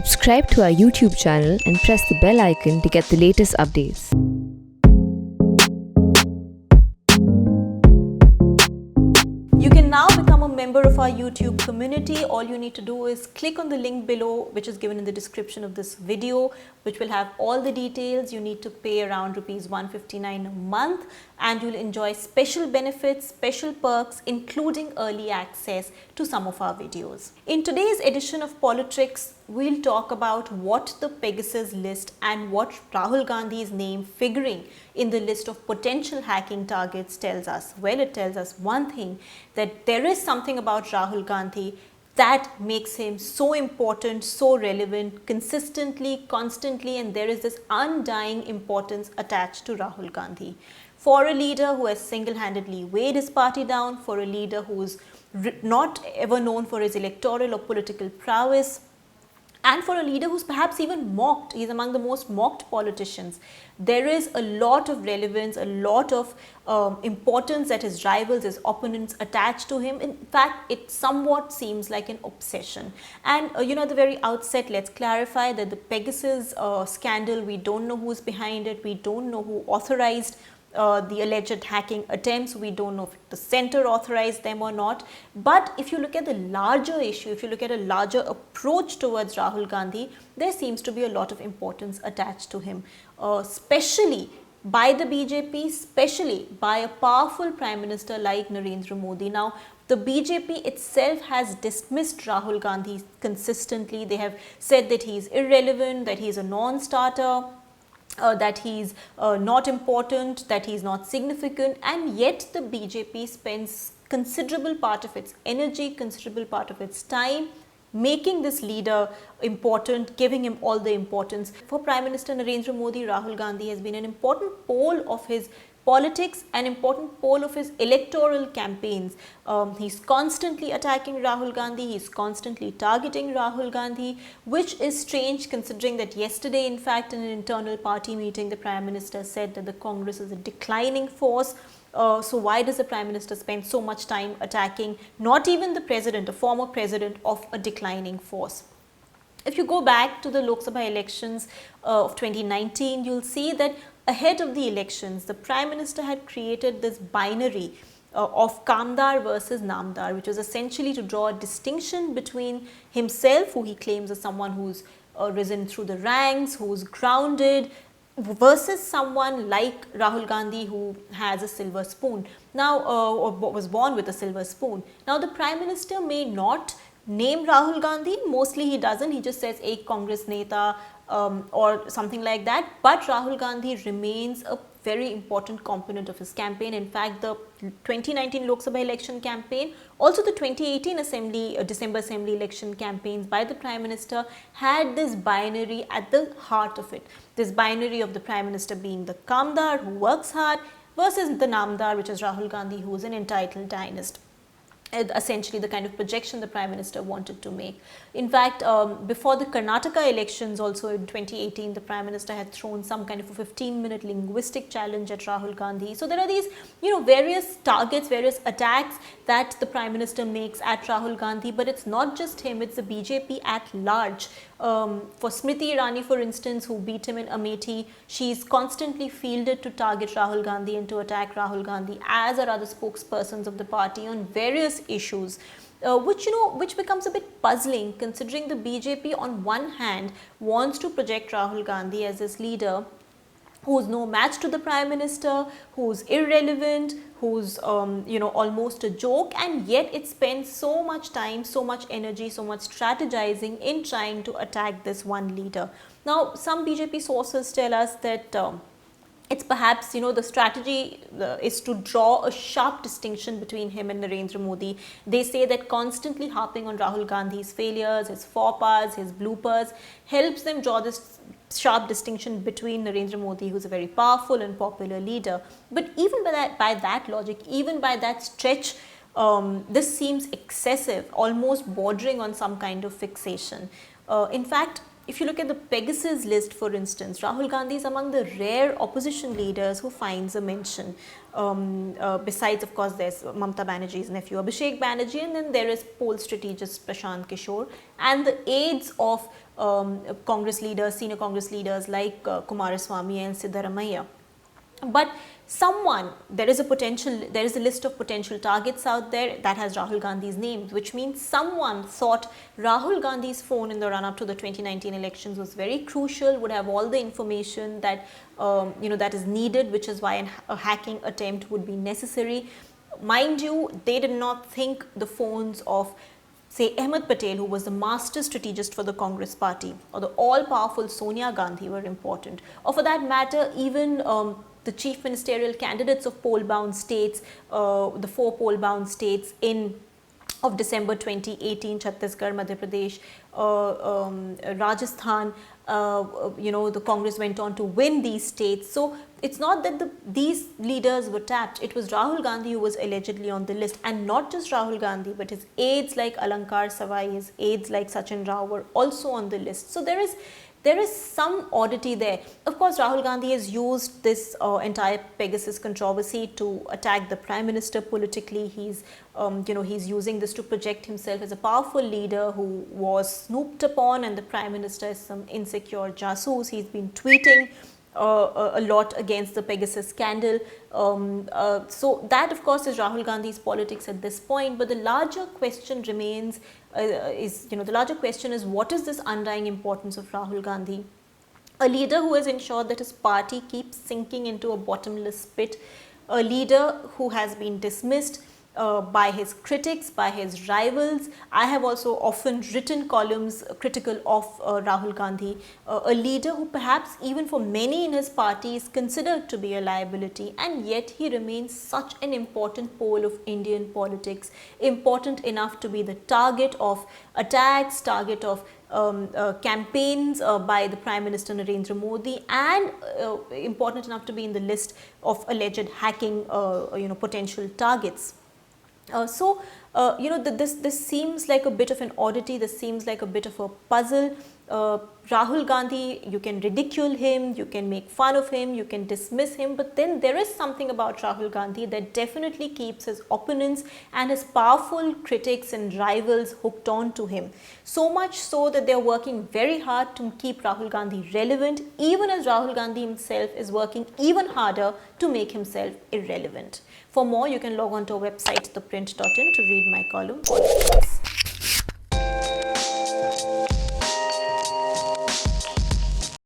Subscribe to our YouTube channel and press the bell icon to get the latest updates. You can now become a member of our YouTube community. All you need to do is click on the link below, which is given in the description of this video, which will have all the details. You need to pay around rupees 159 a month and you'll enjoy special benefits, special perks, including early access to some of our videos. In today's edition of Politics, we'll talk about what the Pegasus list and what Rahul Gandhi's name figuring in the list of potential hacking targets tells us. Well, it tells us one thing, that there is something about Rahul Gandhi that makes him so important, so relevant, consistently, constantly, and there is this undying importance attached to Rahul Gandhi. For a leader who has single-handedly weighed his party down, for a leader who is not ever known for his electoral or political prowess, and for a leader who's perhaps even mocked, he's among the most mocked politicians, there is a lot of relevance, a lot of importance that his rivals, his opponents attach to him. In fact, it somewhat seems like an obsession. And at the very outset, let's clarify that the Pegasus scandal, we don't know who's behind it, we don't know who authorized the alleged hacking attempts. We don't know if the center authorized them or not. But if you look at the larger issue, if you look at a larger approach towards Rahul Gandhi, there seems to be a lot of importance attached to him, especially by the BJP, especially by a powerful Prime Minister like Narendra Modi. Now, the BJP itself has dismissed Rahul Gandhi consistently. They have said that he is irrelevant, that he is a non-starter, that he's not important, that he's not significant, and yet the BJP spends considerable part of its energy, considerable part of its time making this leader important, giving him all the importance. For Prime Minister Narendra Modi, Rahul Gandhi has been an important pole of his politics, an important pole of his electoral campaigns. He's constantly attacking Rahul Gandhi, he's constantly targeting Rahul Gandhi, which is strange considering that yesterday, in fact, in an internal party meeting, the Prime Minister said that the Congress is a declining force. So why does the Prime Minister spend so much time attacking not even the President, a former President of a declining force? If you go back to the Lok Sabha elections of 2019, you'll see that ahead of the elections, the Prime Minister had created this binary of kamdar versus namdar, which was essentially to draw a distinction between himself, who he claims is someone who's risen through the ranks, who's grounded, versus someone like Rahul Gandhi who has a silver spoon, now or was born with a silver spoon. Now the Prime Minister may not name Rahul Gandhi, mostly he doesn't, he just says ek Congress neta or something like that, but Rahul Gandhi remains a very important component of his campaign. In fact, the 2019 Lok Sabha election campaign, also the 2018 December Assembly election campaigns by the Prime Minister had this binary at the heart of it. This binary of the Prime Minister being the kamdar who works hard versus the namdar, which is Rahul Gandhi, who is an entitled dynast. Essentially the kind of projection the Prime Minister wanted to make. In fact, before the Karnataka elections also in 2018, the Prime Minister had thrown some kind of a 15-minute linguistic challenge at Rahul Gandhi. So there are these, various targets, various attacks that the Prime Minister makes at Rahul Gandhi, but it's not just him, it's the BJP at large. For Smriti Irani, for instance, who beat him in Amethi, she's constantly fielded to target Rahul Gandhi and to attack Rahul Gandhi, as are other spokespersons of the party on various issues, which becomes a bit puzzling considering the BJP on one hand wants to project Rahul Gandhi as this leader who's no match to the Prime Minister, who's irrelevant, who's almost a joke, and yet it spends so much time, so much energy, so much strategizing in trying to attack this one leader. Now, some BJP sources tell us that it's perhaps, the strategy is to draw a sharp distinction between him and Narendra Modi. They say that constantly harping on Rahul Gandhi's failures, his faux pas, his bloopers, helps them draw this sharp distinction between Narendra Modi, who's a very powerful and popular leader. But even by that logic, even by that stretch, this seems excessive, almost bordering on some kind of fixation. In fact, if you look at the Pegasus list, for instance, Rahul Gandhi is among the rare opposition leaders who finds a mention. Besides, of course, there's Mamata Banerjee's nephew Abhishek Banerjee, and then there is poll strategist Prashant Kishore, and the aides of Congress leaders, senior Congress leaders like Kumaraswamy and Siddaramaiah. But there is a list of potential targets out there that has Rahul Gandhi's name, which means someone thought Rahul Gandhi's phone in the run-up to the 2019 elections was very crucial, would have all the information that that is needed, which is why a hacking attempt would be necessary. Mind you, they did not think the phones of, say, Ahmed Patel, who was the master strategist for the Congress party, or the all-powerful Sonia Gandhi were important, or for that matter, even the chief ministerial candidates of poll-bound states, the 4 poll-bound states of December 2018, Chhattisgarh, Madhya Pradesh, Rajasthan, the Congress went on to win these states. So it's not that these leaders were tapped, it was Rahul Gandhi who was allegedly on the list, and not just Rahul Gandhi, but his aides like Alankar Savai, his aides like Sachin Rao were also on the list. So there is some oddity there. Of course, Rahul Gandhi has used this entire Pegasus controversy to attack the Prime Minister politically. He's using this to project himself as a powerful leader who was snooped upon, and the Prime Minister is some insecure jasoos. He's been tweeting a lot against the Pegasus scandal. So that, of course, is Rahul Gandhi's politics at this point. But the larger question remains, the larger question is, what is this undying importance of Rahul Gandhi? A leader who has ensured that his party keeps sinking into a bottomless pit, a leader who has been dismissed by his critics, by his rivals. I have also often written columns critical of Rahul Gandhi, a leader who perhaps even for many in his party is considered to be a liability, and yet he remains such an important pole of Indian politics, important enough to be the target of attacks, target of campaigns by the Prime Minister Narendra Modi, and important enough to be in the list of alleged hacking potential targets. This seems like a bit of an oddity, this seems like a bit of a puzzle. Rahul Gandhi, you can ridicule him, you can make fun of him, you can dismiss him, but then there is something about Rahul Gandhi that definitely keeps his opponents and his powerful critics and rivals hooked on to him. So much so that they are working very hard to keep Rahul Gandhi relevant, even as Rahul Gandhi himself is working even harder to make himself irrelevant. For more, you can log on to our website, ThePrint.in, to read my column.